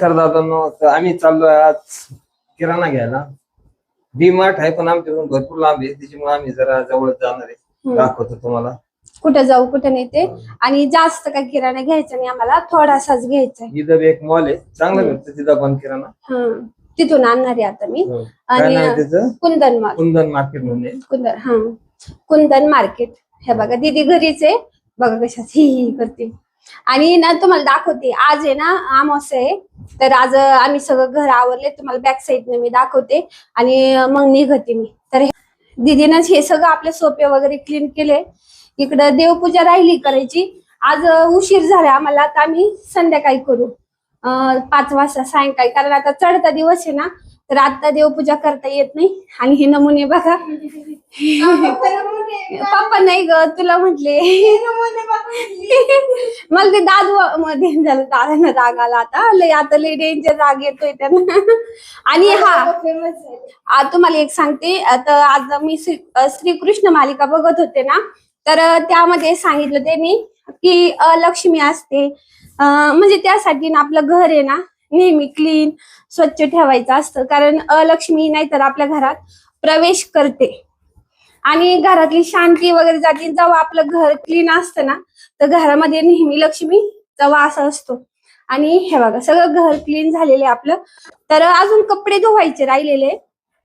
नमस्कार दादांनो. तर आम्ही चाललोय आज किराणा घ्यायला. डी-मार्ट आहे पण आमच्याकडून भरपूर लांब आहे, त्याच्यामुळे आम्ही जरा जवळच जाणार आहे. दाखवतो तुम्हाला कुठे जाऊ कुठे नाही ते. आणि जास्त काय किराणा घ्यायचा नाही, आम्हाला थोडासाच घ्यायचा आहे. इथं एक मॉल आहे, चांगला भेटतो तिथं पण किराणा. तिथून आणणार आहे आता मी. आणि कुंदन मार्केट म्हणजे कुंदन मार्केट. हे बघा दीदी घरीच आहे, बघा कशाच ही करते. आणि ना तुम्हाला दाखवते, आज आहे ना अमावस्या आहे, तर आज आम्ही सगळं घर आवरले. तुम्हाला बॅक साईडने मी दाखवते आणि मग निघते मी. तर दीदीनंच हे सगळं आपले सोपे वगैरे क्लीन केले. इकडं देवपूजा राहिली करायची, आज उशीर झाला आम्हाला, आता आम्ही संध्याकाळी करू 5 वाजता सायंकाळी, कारण आता चढता दिवस आहे ना, तर आता देवपूजा करता येत नाही. आणि हे नमुने बघा. पप्पा नाही ग, तुला म्हटले. मला ते दादू मध्ये झालं, दादांना राग आला आता लय डेंजर राग येतोय त्यांना. आणि तुम्हाला एक सांगते, आता आज मी श्रीकृष्ण मालिका बघत होते ना, तर त्यामध्ये सांगितलं त्यांनी की लक्ष्मी असते, म्हणजे त्यासाठी ना आपलं घर आहे ना नेहमी क्लीन स्वच्छ ठेवायचं असतं, कारण अलक्ष्मी नाही तर आपल्या घरात प्रवेश करते आणि घरातली शांती वगैरे जाते. जेव्हा आपलं घर क्लीन असतं ना, तर घरामध्ये नेहमी लक्ष्मीचा वास असतो. आणि हे बघा सगळं घर क्लीन झालेलं आहे आपलं. तर अजून कपडे धुवायचे राहिलेले,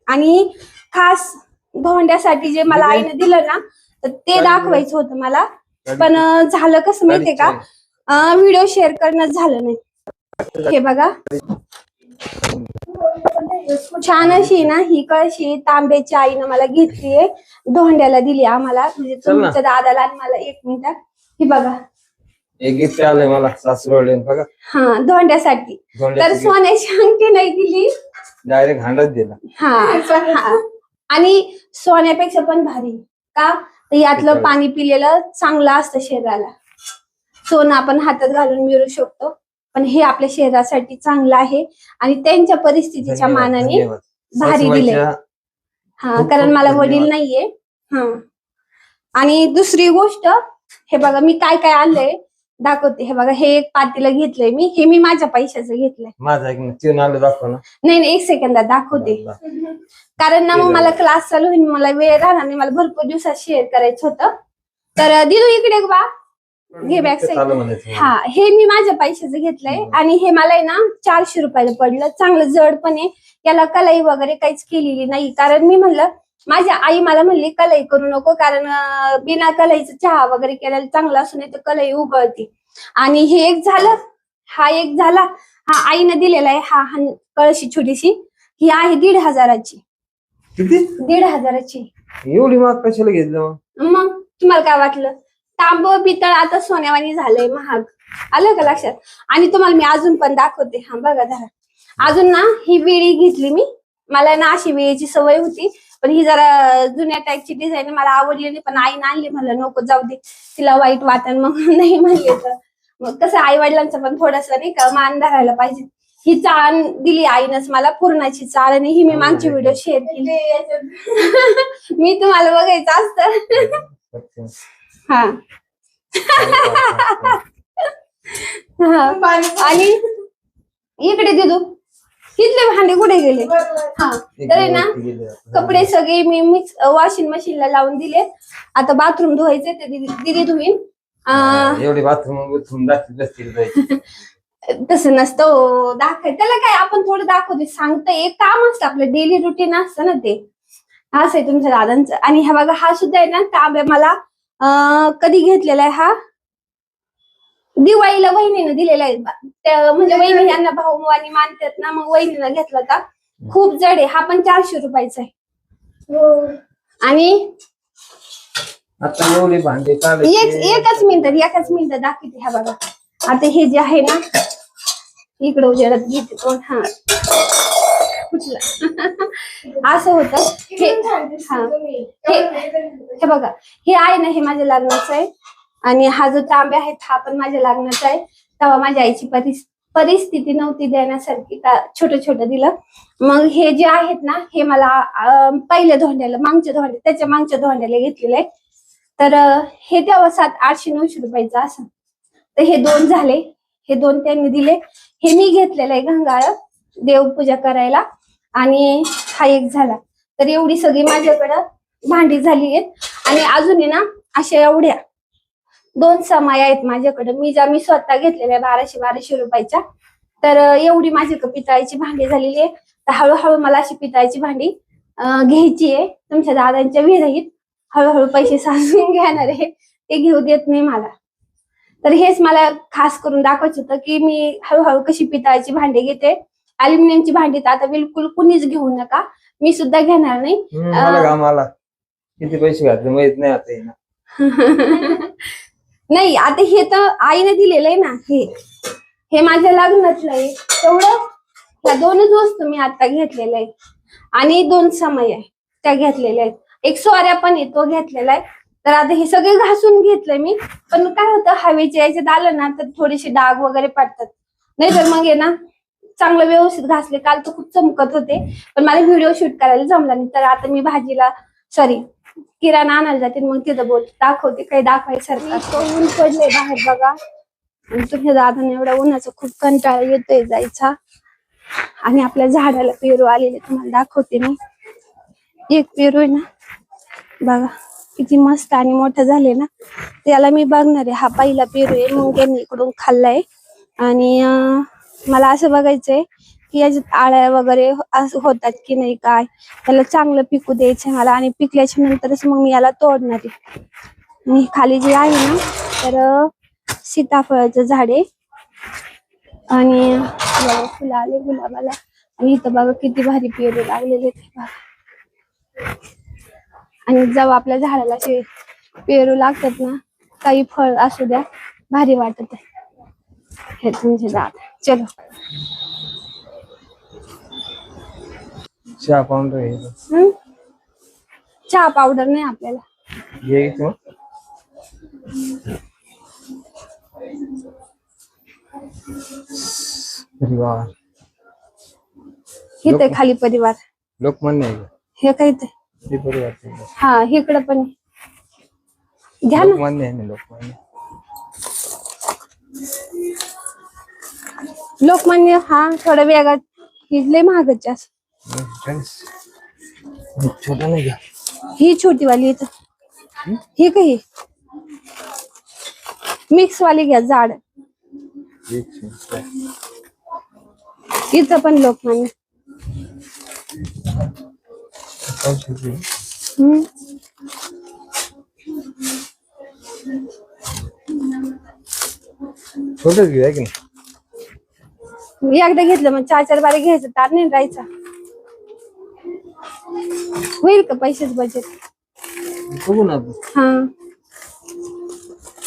आणि खास धोंड्यासाठी जे मला आईने दिलं ना, तर ते दाखवायचं होतं मला, पण झालं कसं माहितीये का, व्हिडिओ शेअर करणं झालं नाही. हे बघा छान अशी ना ही कळशी तांब्याची आईनं मला घेतलीये, धोंड्याला दिली आम्हाला, म्हणजे तुमच्या दादाला आणि मला. 1 मिनिट, हे बघा एक गिफ्ट आलंय मला सासरवडे बघा. धोंड्यासाठी. तर सोन्याची अंगठी नाही दिली, डायरेक्ट हांडच दिला. आणि सोन्यापेक्षा पण भारी का, यातलं पाणी पिलेलं चांगलं असतं शरीराला. सोनं आपण हातात घालून मिळू शकतो, पण हे आपल्या शरीरासाठी चांगलं आहे. आणि त्यांच्या परिस्थितीच्या मानाने भारी दिले. कारण मला वडील नाहीये. आणि दुसरी गोष्ट, हे बघा मी काय काय आणलंय दाखवते. हे बघा, हे एक पातेलं घेतलंय मी, हे मी माझ्या पैशाचं घेतलंय. नाही 1 सेकंदात दाखवते, कारण ना मग मला क्लास चालू होईल, मला वेळ राहणार नाही, मला भरपूर दिवसात शेअर करायचं होतं. तर दिदू इकडे बा, घे बॅक साईड. हे मी माझ्या पैशाचं घेतलंय, आणि हे मला आहे ना 400 रुपयाला पडलं. चांगलं जड पण आहे, याला कलाई वगैरे काहीच केलेली नाही. कारण मी म्हणलं, माझी आई मला म्हणली कलाई करू नको, कारण बिना कलाईचं चहा वगैरे केलेला चांगला असू नये तर कलाई उगळती. आणि हे एक झालं, हा एक झाला. हा आईनं दिलेला आहे, हा कळशी छोटीशी, ही आहे 1,500ची. 1,500ची. एवढी महाग कशाला घेतलं मग तुम्हाला काय वाटलं? तांब पितळ आता सोन्यावानी झालंय महाग, आलं का लक्षात? आणि तुम्हाला मी अजून पण दाखवते. बघा जरा, अजून ना ही विळी घेतली मी, मला ना अशी विळीची सवय होती, पण ही जरा जुन्या टाईपची डिझाईन मला आवडली नाही, पण आईने आणली. म्हणलं नको जाऊ दे, तिला वाईट वाटण, मग नाही म्हणले तर. मग कसं आई वडिलांचं पण थोडस नाही का मान धरायला पाहिजे. ही चाळ दिली आईनच मला, पूर्णाची चाळ, आणि ही मी मागची व्हिडिओ शेअर केली. मी तुम्हाला बघायचं असतं. आणि इकडे दिदू तिथले भांडे कुठे गेले? तर ना कपडे सगळे मी मिक्स वॉशिंग मशीनला लावून दिले. आता बाथरूम धुवायचे, ते दिदी धुईन. एवढे बाथरूम तसं नसतं दाखवाय, त्याला काय आपण थोडं दाखवते, सांगतं. एक काम असतं आपलं, डेली रुटीन असतं ना ते. असं आहे तुमच्या दादांचं. आणि हा बघा, हा सुद्धा आहे ना तांब्या मला कधी घेतलेला आहे, हा दिवाळीला वहिनीनं दिलेला आहे. म्हणजे वहिनी यांना भाऊ आणि मानतात ना, मग वहिनीनं घेतला होता. खूप जड आहे, हा पण 400 रुपयाचा आहे. आणि एकच मिनिट दाखवते. हा बघा, आता हे जे आहे ना, इकडे उजेडात घेते कोण. असं होत. हे बघा, हे आहे ना, हे माझ्या लग्नाचं आहे. आणि हा जो तांब्या आहे हा पण माझ्या लग्नाचा आहे. तेव्हा माझ्या आईची परिस्थिती नव्हती देण्यासारखी, छोटं छोटं दिलं. मग हे जे आहेत ना, हे मला पहिल्या धोंड्याला, त्याच्या मागच्या धोंड्याला घेतलेलं आहे. तर हे तेव्हा 700-800-900 रुपयाचं असं. तर हे 2 झाले. हे 2 त्यांनी दिले. हे मी घेतलेलं आहे घंगाळ देवपूजा करायला, आणि हा एक झाला. तर एवढी सगळी माझ्याकडं भांडी झाली आहेत. आणि अजून आहे ना अशा एवढ्या 2 समाया आहेत माझ्याकडे, मी स्वतः घेतलेल्या 1200 रुपयाच्या. तर एवढी माझ्याकडे पितळाची भांडी झालेली आहे. तर हळूहळू मला अशी पितळाची भांडी घ्यायची आहे. तुमच्या दादांच्या विरहित हळूहळू पैसे साचून घेणार आहे, ते घेऊ देत नाही मला. तर हेच मला खास करून दाखवायचं होतं की मी हळूहळू कशी पितळाची भांडी घेते. अल्युमिनियमची भांडी तर आता बिलकुल कुणीच घेऊ नका, मी सुद्धा घेणार नाही. मला घाम आला. किती पैसे घातले माहित नाही आता हे ना. नाही, आता हे तर आईने दिलेलं आहे ना, हे माझ्या लग्नातलं आहे. तेवढं ह्या 2च वस्तू मी आता घेतलेल्या आहेत. आणि 2 समय आहे त्या घेतलेल्या आहेत. एक सोऱ्या पण आहे, तो घेतलेला आहे. तर आता हे सगळे घासून घेतलंय मी. पण काय होतं, हवेच्या याच्यात आलं ना तर थोडेसे डाग वगैरे पडतात. नाही तर मग आहे ना चांगलं व्यवस्थित घासले. काल तर खूप चमकत होते, पण मला व्हिडिओ शूट करायला जमला नाही. तर आता मी किराणा आणायला जाते, मग तिथं दाखवते काही दाखवायसारखं. ऊन पडलंय बाहेर बघा. आणि तुमच्या दादाने एवढा उन्हाचा खूप कंटाळा येतोय जायचा. आणि आपल्या झाडाला पेरू आलेले तुम्हाला दाखवते मी. एक पेरू आहे ना बघा किती मस्त आणि मोठं झाले ना, त्याला मी बघणार आहे. हा पहिला पेरू आहे, मग त्यांनी इकडून खाल्लाय. आणि मला असं बघायचंय की याच्यात आळ्या वगैरे होतात की नाही, काय त्याला चांगलं पिकू द्यायचंय मला. आणि पिकल्याच्या नंतरच मग मी याला तोडणार आहे. आणि खाली जे आहे ना तर सीताफळाचं झाड आहे. आणि फुलं आले गुलाबाला. आणि इथं बघा किती भारी पेरू लागलेले ते बघा. आणि जेव्हा आपल्या झाडाला असे पेरू लागतात ना, काही फळ असू द्या, भारी वाटत आहे. हे तुमचे दादा. चलो चहा पावडर चहा पावडर नाही आपल्याला. परिवार इथे खाली परिवार लोकमान्य आहे. हे काय ते परिवार हा इकडं पण घ्या ना. लोकमान्य आहे ना, लोकमान्य. लोकमान्य हा थोडा वेगळा, हिजले महागच जास्त. छोटा नाही घ्या. ही छोटी वाली इथं, ही काही मिक्स वाली घ्या जाड. इथं पण लोकमान्य. छोटच घेऊया की नाही. एकदा घेतलं मग 4-4 बारे घ्यायचं, तार नाही राहायचा. होईल का पैसेच बजेट. बघू ना. हा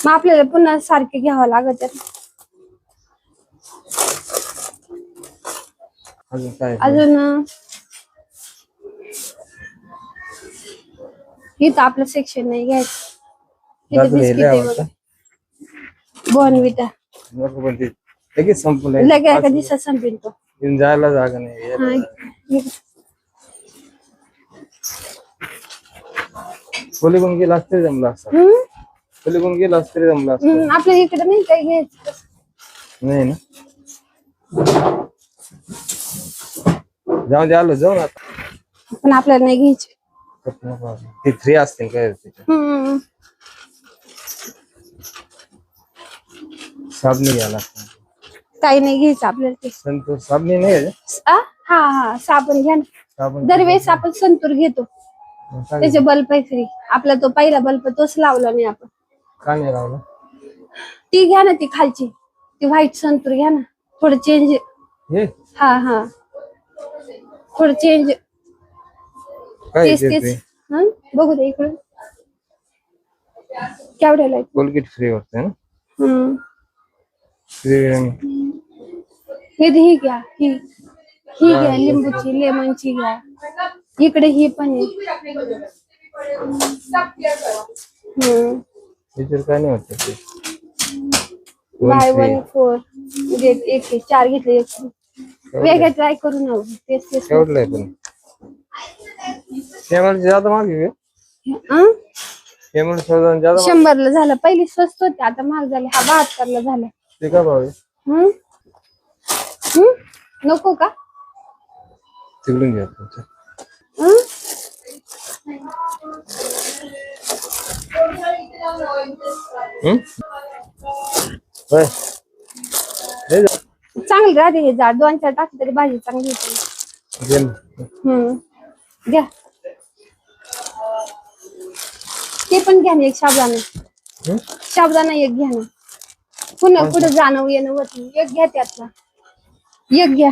मग आपल्याला पुन्हा सारखे घ्यावं लागत. अजून इथं आपलं सेक्शन नाही घ्यायचं. इथं बिस्किट आहे बघा, बॉर्नविटा. लगेच संपलं. लगेच एका दिवसात संपेल तो. जायला जागा नाही. पलीकडून गेला तरी जमला असता. पलीकडून गेला तरी जमला असता. आपल्या इकडे नाही काही घ्यायचं. नाही ना, जाऊ दे. आलो जाऊ ना. पण आपल्याला नाही घ्यायचे. ते फ्री असतील काय. साबणी घ्यायला काही नाही घ्यायचं आपल्याला. ते संतूर साबणी नाही. हा साबण घ्या ना. दरवेळेस आपण संतूर घेतो, त्याचे बल्ब आहे फ्री. आपला तो पहिला बल्ब तोच लावला नाही आपण. का नाही लावला. ती घ्या ना, ती खालची ती व्हाईट संतूर घ्या ना. थोडं चेंज. हा थोडं चेंज. तेच बघू दे इकडून केवढ्याला. कोलगेट फ्री होते ना. ही घ्या, ही घ्या लिंबूची, लेमनची घ्या. इकडे ही पण आहे. काय नाही होत. बाय 1 4 एक 4 घेतले. एक वेगळं ट्राय करू ना. तेच केवढलं पण ज्यादा मागे. 100 ला झालं. पहिली स्वस्त होते, आता महाग झाले. हा 72 ला झाला. ते का भाव आहे. हम्म हम्म नको का? तिकडून घ्या तुमचं. हम्म? होय. लय जा- चांगली राहते हे झाड, 2-4 टाकली तरी भाजी चांगली होते. घे ना. घ्या ते पण घ्या ना, एक साबुदाणा. हं? साबुदाणा एक घ्या ना, पुन्हा पुढे जाणं येणं होत नाही. एक घ्या त्यातला, एक घ्या.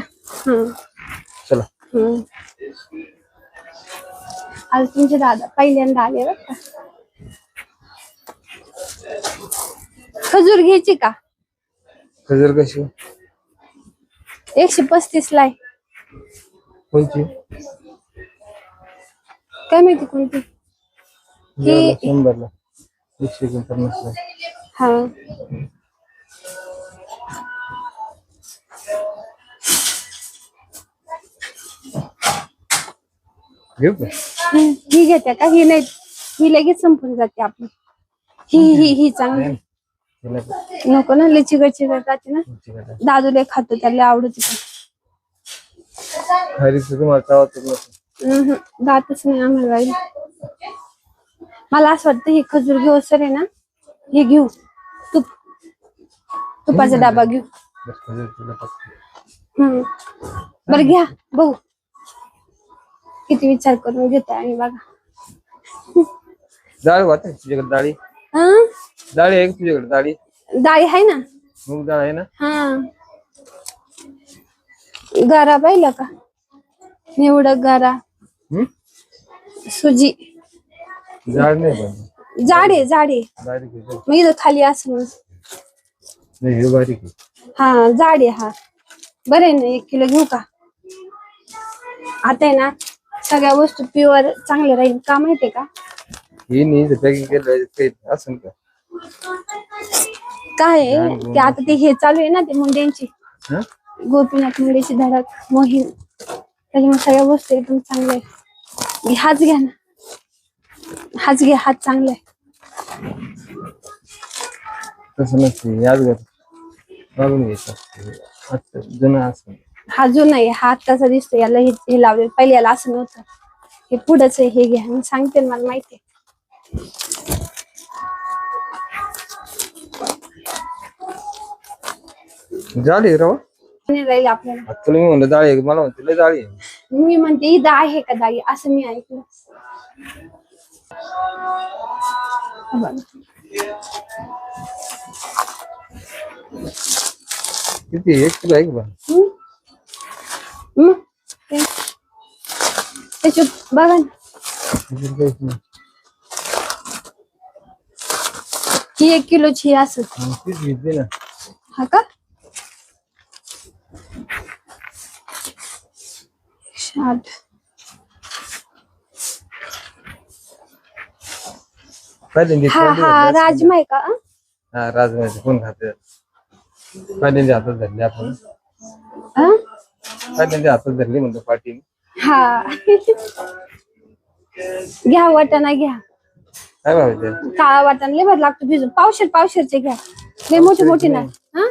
चला. आज तुमचे दादा पहिल्यांदा आले बरं का. खजूर घ्यायची का? खजूर कशी 135 ला आहे. कोणची? काय माहिती कोणती. ही 100 ला 149 ला. हा घेऊ का? ही घेते का? ही नाही, ही लगेच संपून जाते आपली. ही चांगली. हिला का? नको ना, लय चिकट राहते ना. चिकट आहे. दादूला खातो, त्याला आवडत. खारीचं तुम्हाला चावतच नसेल. दातच नाही आम्हाला राहील. मला असं वाटतं हे खजूर घेऊ सर आहे ना, हे घेऊ. तुपाचा डबा घेऊ. बस खजूर तुला फक्त. बरं घ्या बघू, किती विचार करून घेताय आणि बघा. डाळ वाटते तुझ्याकडे? डाळी हं? डाळी आहे का तुझ्याकडे? डाळी डाळी आहे ना. मूग डाळ आहे ना? हा गारा पाहिलं का? एवढं गारा. सुजी डाळ नाही पण जाडे जाडे, बारीक आहे. मग इथं खाली असं. नाही हे बारीक आहे. हा जाडे. हा बरं आहे ना, 1 किलो घेऊ का? आता आहे ना, सगळ्या वस्तू प्युअर चांगल्या राहील का माहितीये का? हे नाही पॅकिंग केलं काही असं का? काय आहे ते, आता ते हे चालू आहे ना, ते मुंडेंची गोपीनाथ मुंडेची धडक मोहीम, त्याच्यामुळे सगळ्या वस्तू एकदम चांगल्या आहे. हाच घ्या ना, हाच घ्या, हाच चांगला आहे. तसं नसते याच घर मागून घ्यायचं जुनं असं. हा जो नाही, हा आत्ताचा दिसतो. याला हे लावले, पहिले याला असं नव्हतं. हे पुढंच आहे, हे घ्या. मी सांगते ना, मला माहिती आहे. जाळी रवा नाही राहील आपल्याला. तुला मी म्हणलं डाळी आहे, मला म्हणते लय डाळी आहे. मी म्हणते इथं आहे का दाई, असं मी ऐकलं. किती 1 किलो आहे का? त्याच्यात बघा ना, ही 1 किलोची असं. तीच घेतली ना. हा का? 60. हा राजमा आहे का? हा राजमाची कोण खाते? पहिल्यांदा हातात धरले आपण. हं? पहिल्यांदा हातात धरली म्हणतो पाठी. हा घ्या, वाटाणा घ्या. काय भावायचं? काळा वाटाणा लय भारी लागतो भिजून. पावशेरचे घ्या, लय मोठी मोठी ना. हा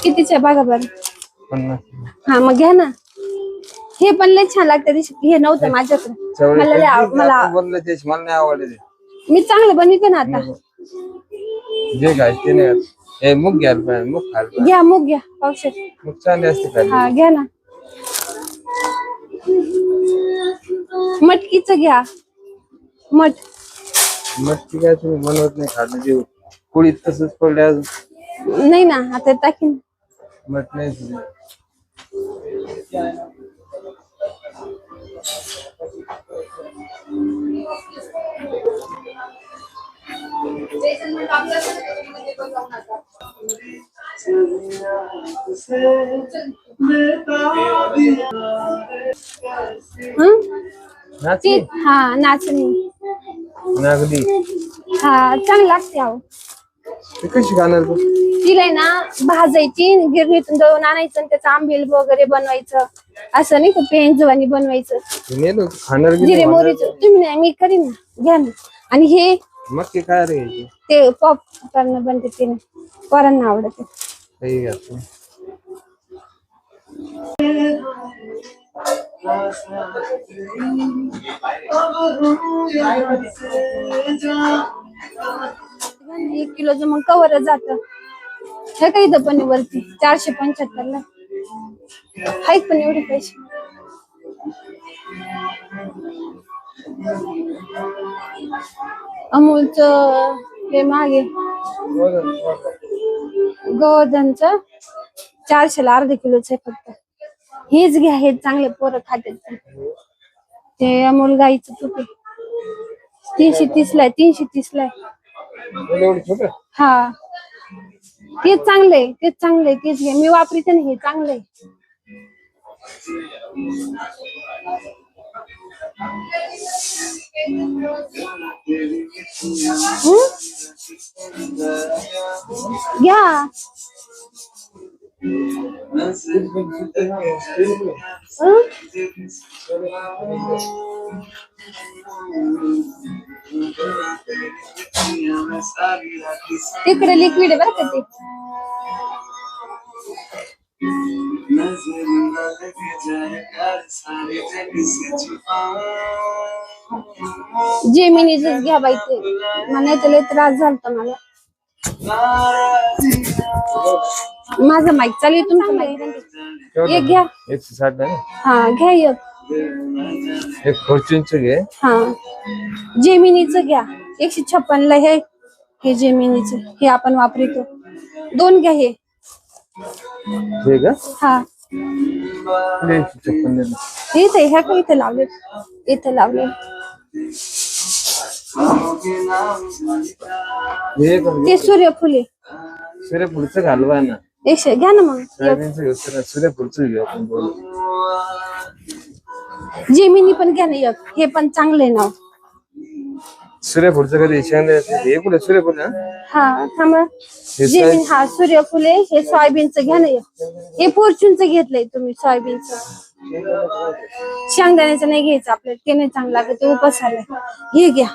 कितीचे बघा बरं. 50. हा मग घ्या ना, हे पण लय छान लागतं. हे नव्हतं माझ्याकडे, मला बोलले ते मला नाही आवडले ते. मी चांगलं बनवते ना आता. जे काय ते नाही. हे मूग घ्यायला पाहिजे, मूग खायला. घ्या मूग घ्या, पावशेर. मूग चांगले असते खायला. हा घ्या ना. मटकीच घ्या, मटकी काय तुम्ही बनवत नाही खाल्लं जे कुळीत तसंच पडले अजून. नाही ना, आता टाकीन. मट नाही तुझे. नाचणी? हा नाचणी. नागली हा चांगली लागते. अहो ती कशी खाणार तू? तिला ना भाजायची, गिरणीतून दळून आणायचं आणि त्याचं आंबील वगैरे बनवायचं. असं नाही का, पेंजवानी बनवायचं. नेलो खाणार की जिरे नाही? मोहरीचं तुम्ही नाही, मी करीन ना. घ्या ना. आणि हे मग ते काय रे घ्यायची? ते पॉप करणं बनते ते नाही. पोरांना आवडते. काही घ्यायचं. एक किलोचं मग कवर जात. हे काही इथं पण वरती 475 ला आहेत पण एवढे पैसे. अमूलचं हे मागे गोवर्धनचं 400 ला अर्धा किलोच आहे फक्त. हेच घ्या, हे चांगले पोरं खातात. ते अमूल गाईचं तूप आहे. 330 ला आहे, 330 ला आहे. एवढी छोट हा तेच चांगलंय, तेच चांगलंय, तेच घे. मी वापरते ना, हे चांगलंय. घ्या. तिकडे लिक्विड आहे बरं का ते. जेमिनीच घ्या बाई, ते मला त्याला त्रास झालता. मला माझा माईक चालू आहे, तुमचं माईक एक घ्या. 160 आहे. हा घ्या एक. एक फॉर्च्यूनचं घे. हा जेमिनीचं घ्या. 156 ला हे. हे जेमिनीचं हे आपण वापरतो. 2 घ्या हे. हे का? हा 156 दे. इथे ह्या का इथे लावले, इथे लावले. हे का? ते सूर्यफुले. सूर्यफूलचं घालवा ना. 100 घ्या ना मग. सोयाबीनचं घेऊ, सूर्यफूलचं घेऊ आपण. जेमिनी पण घ्या ना एक. हे पण चांगले नाव. सूर्यफूलचं कधी शेंगा हे कुठे सूर्यफूल ना? हा थांबा. जेमिनी हा सूर्यफुले. हे सोयाबीनचं घ्या ना एक. हे फॉर्च्यूनचं घेतलंय तुम्ही सोयाबीनचं. शेंगदाण्याचं नाही घ्यायचं आपल्याला, ते नाही चांगलं लागत, ते उपासाला. हे घ्या.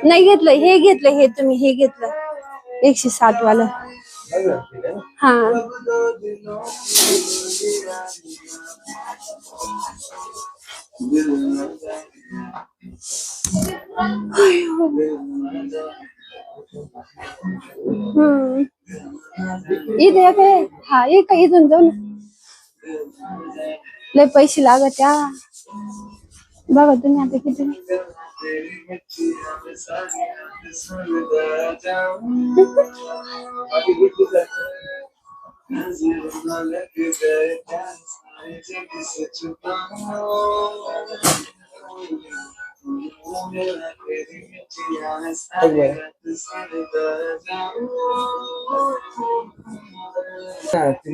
नाही घेतलं, हे घेतलं. हे तुम्ही हे घेतलं 160 वाला. हा इथे काय? हा एक इथून जाऊ ना. लय पैसे लागत या. बघा तुम्ही आता किती.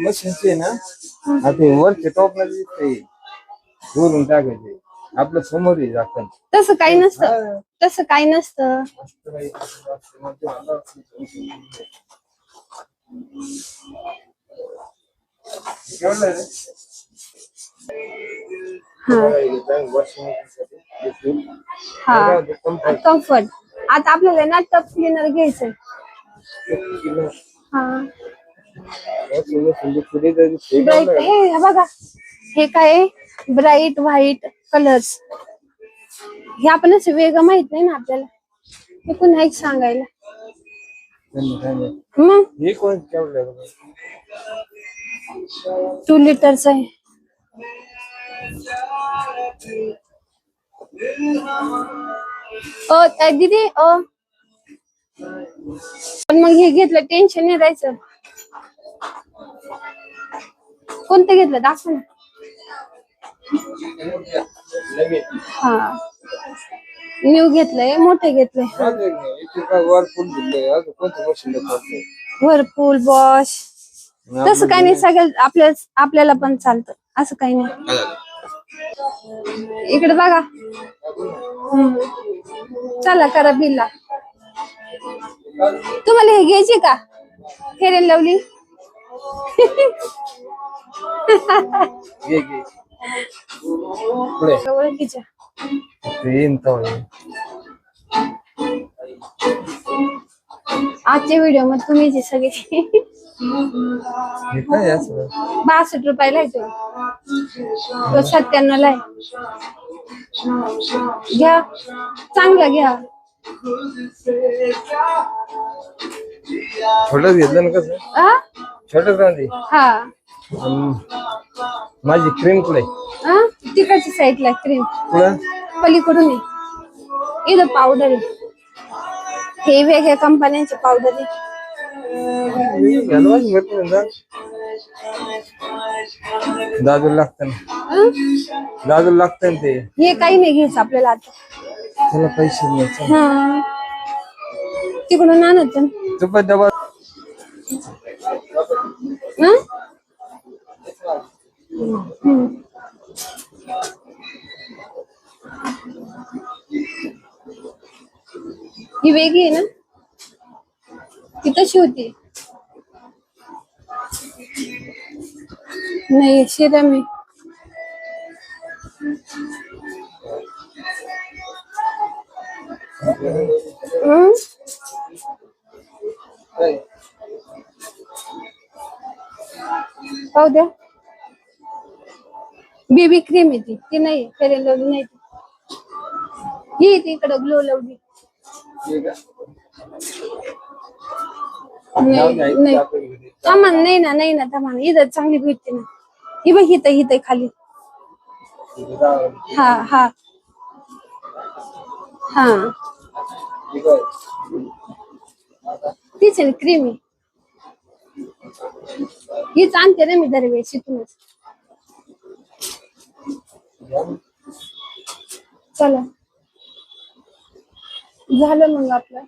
मशीनची आहे ना, आता वरचे टॉपला दिसते, वरून टाकायचे. आपलं समोर आहे झाकण. तसं काही नसतं, तसं काही नसतं. हा कम्फर्ट. आता आपल्याला ना टप क्लीनर घ्यायचंय. हा ब्राईट. हे बघा, हे काय ब्राईट व्हाईट कलर्स. हे आपण असं वेगळं माहित नाही ना आपल्याला, हे पुन्हा एक सांगायला. मग हे कोण केवढं 2 लिटरच आहे. दीदी पण मग हे घेतलं टेन्शन नाही राहायचं. कोणतं घेतलं दाखव ना. हा न्यू घेतलंय, मोठे घेतलंय. Whirlpool Bosch. तसं काही नाही, सगळं आपल्याला पण चालतं, असं काही नाही. इकडे बघा. चला करा बिलला. तुम्हाला हे घ्यायचे का? Fair and lovely. ओळखीच्या. आजच्या व्हिडिओ मध्ये तुम्ही जे सगळे हे काय असं 62 रुपयाला आहे तो 97 ला आहे. घ्या चांगला घ्या. छोटच घेतलं ना कसं आ? छोटच राहते. हा माझी क्रीम कुठे आ? तिकडच्या साईडला क्रीम कुठं पलीकडून आहे. इथं पावडर आहे. हे वेगळ्या कंपन्यांचे पावडर आहे. दादू लागतं ना आ? दादू लागतं ना ते हे काही नाही घ्यायचं आपल्याला आता. त्याला पैसे द्यायचे हा तिकडून आणत तू पण डबा ही वेगळी आहे ना ती तशी होती. नाही शिरम आहे. हम्म? पाहू द्या बेबी क्रीम आहे ती नाही फेअर अँड लवली नाही ती. ही ती इकडं ग्लो लवली नाही नाही तमान नाही ना तमान इथं चांगली भेटते ना. ही बघ हित खाली. हा हा हा तीच आहे क्रीम आहे. हीच आणते ना मी दरवेळेस इथूनच. चला झालं मग आपलं.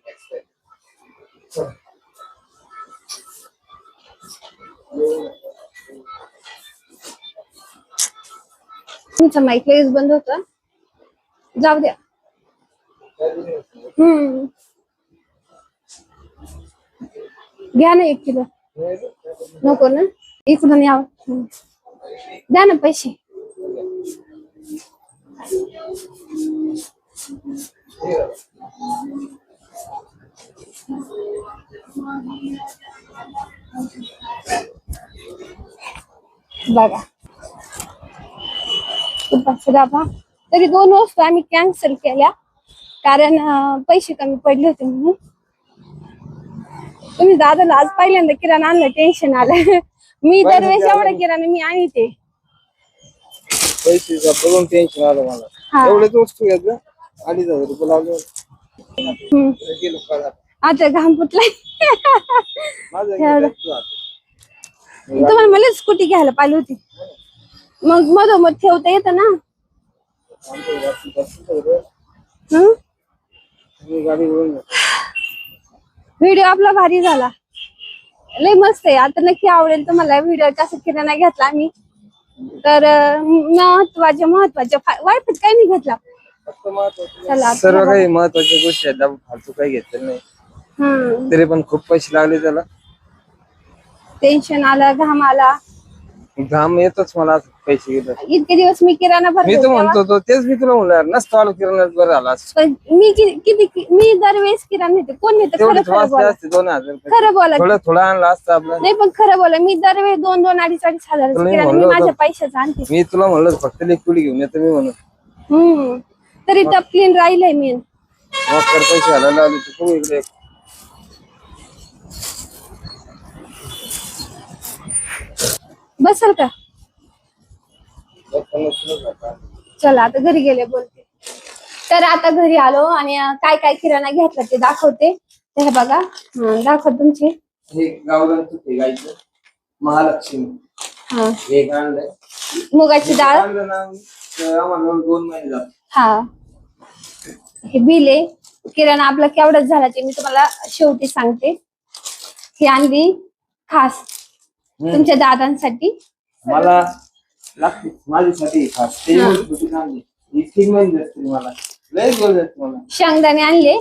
तुमचा माईक लगेच बंद होता. जाऊ द्या. घ्या ना 1 किलो. नको ना इकडून यावं. द्या ना पैसे. बघा तरी 2 वस्तू आम्ही कॅन्सल केल्या कारण पैसे कमी पडले होते म्हणून. तुम्ही दादाला आज पहिल्यांदा किराणा आणलं टेन्शन आलं. मी दरवेळेस एवढा किराणा मी आणते. पैसे बघून टेन्शन आलं मला. एवढेच वस्तू घेतलं 2,500 रुपये लावले. आता घाम फुटलाय. तुम्हाला मला स्कूटी घ्यायला पाहिजे होती. मग मधोमध ठेवता येतं ना. व्हिडिओ आपला भारी झाला. लय मस्त आहे. आता नक्की आवडेल तुम्हाला व्हिडिओ. कसा किराणा घेतला आम्ही तर महत्वाच्या वाईफच काही नाही घेतला. चला सर्व काही महत्वाच्या गोष्टी आहेत. फालतू काही घेतलं नाही तरी पण खूप पैसे लागले त्याला. टेन्शन आलं घाम आला. घाम येतोच मला पैसे घेतात. इतके दिवस मी किराणा मी तर म्हणतो तेच मी तुला म्हणणार नसतं आलो किराणा बरं झाला. मी दरवेळेस किराणा नेते. कोण नेते खरं बोला. 2,000 खरं बोला. थोडं आणलं असतं आपलं. नाही पण खरं बोला मी दरवेळेस 2-2, 2,500 हजाराचा किराणा मी माझ्या पैशाचा आणते. मी तुला म्हणलं फक्त लिक्विड घेऊन येतो मी म्हणून. तरी टपलीन राहिलंय मी. मग तर पैसे घालायला लावले तू इकडे. बसल का. चला आता घरी गेले बोलते. तर आता घरी आलो आणि काय काय किराणा घेतला ते दाखवते. ते हे बघा दाखव तुमचे. हे गावरान तूप आहे गाईचं महालक्ष्मी. हा हे आणलंय मुगाची डाळ. आम्हाला 2 महिने झाले. हा हे बिल आहे. किराणा आपला केवढाच झाला ते मी तुम्हाला शेवटी सांगते. ही आणली खास तुमच्या दादांसाठी. मला लागते माझ्यासाठी खास. मला लय गोल जाते मला. शेंगदाणे आणले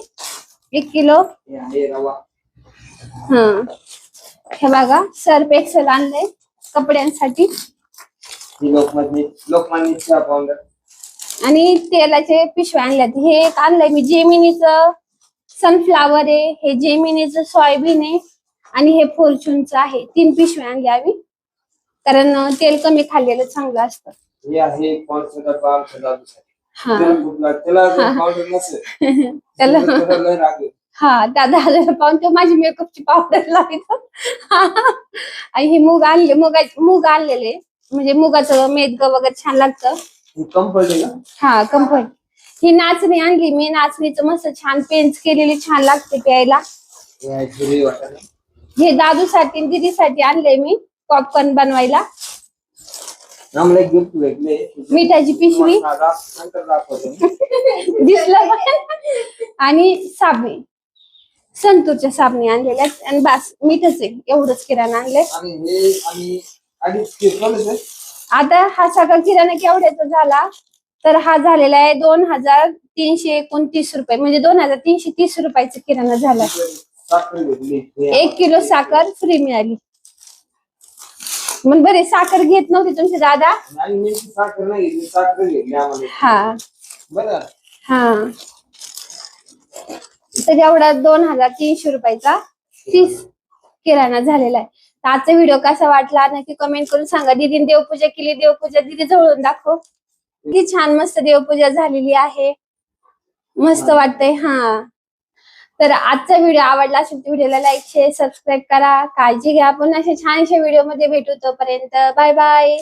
1 किलो. हे रवा. हे बघा सर्फ एक्सेल आणले कपड्यांसाठी. लोकमान्य चहा पावडर आणि तेलाचे पिशव्या आणल्यात. हे एक आणलंय मी जेमिनीचं सनफ्लावर आहे, हे जेमिनीचं सोयाबीन आहे आणि हे फॉर्च्यूनचं आहे. 3 पिशव्या आणल्या आम्ही, कारण तेल कमी खाल्लेलं चांगलं असतं. हे आहे पावडरचा डब्बा आमच्या दादूसाठी. हा त्याला खूप लागतं. त्याला जर हा. पावडर नसेल त्याला तर त्याला लय राग येतो. हा त्या 10,000 पाहून तो माझी मेकअपची पावडर लावितो. आणि हे मूग आणलेले, म्हणजे मुगाचं मेदगं वगैरे छान लागतं. ही कम्फर्ट आहे का? हा कम्फर्ट. ही नाचणी आणली मी, नाचणीचं मस्त छान पेंच केलेली, छान लागते प्यायला. हे आहे हिरवी वाटाणे. हे दादूसाठी आणि दीदीसाठी आणले मी पॉपकॉर्न बनवायला. आम्हाला एक गिफ्ट भेटले. मिठाची पिशवी. नंतर दाखवतो. दिसलं का? आणि साबणे, संतूरच्या साबणे आणलेल्या आहेत. आणि बस मीठच आहे, एवढंच किराणा आणले. आणि हे आम्ही अडीच किलो. आता हा सगळा किराणा केवढ्याचा झाला, तर हा झालेला आहे 2,329 रुपये, म्हणजे 2,330 रुपयाचा किराणा झाला. साखर भेटली. 1 किलो साखर फ्री मिळाली. मग बरे साखर घेत नव्हते तुमचे दादा. आणि नेमकी साखर नाही घेतली, साखर घेतली आम्हाला. हा बरं. हा तर एवढा 2,300 रुपयाचा 30 किराणा झालेला आहे. तर आजचा व्हिडिओ कसा वाटला नक्की कमेंट करून सांगा. दीदीने देवपूजा केली, देवपूजा दीदी जवळून दाखव. किती छान मस्त देवपूजा झालेली आहे, मस्त वाटतंय. हा तर आजचा व्हिडिओ आवडला असेल तर व्हिडिओला लाईक शेअर सबस्क्राईब करा. काळजी घ्या. आपण अशा छानशा व्हिडिओ मध्ये भेटू. तोपर्यंत बाय बाय.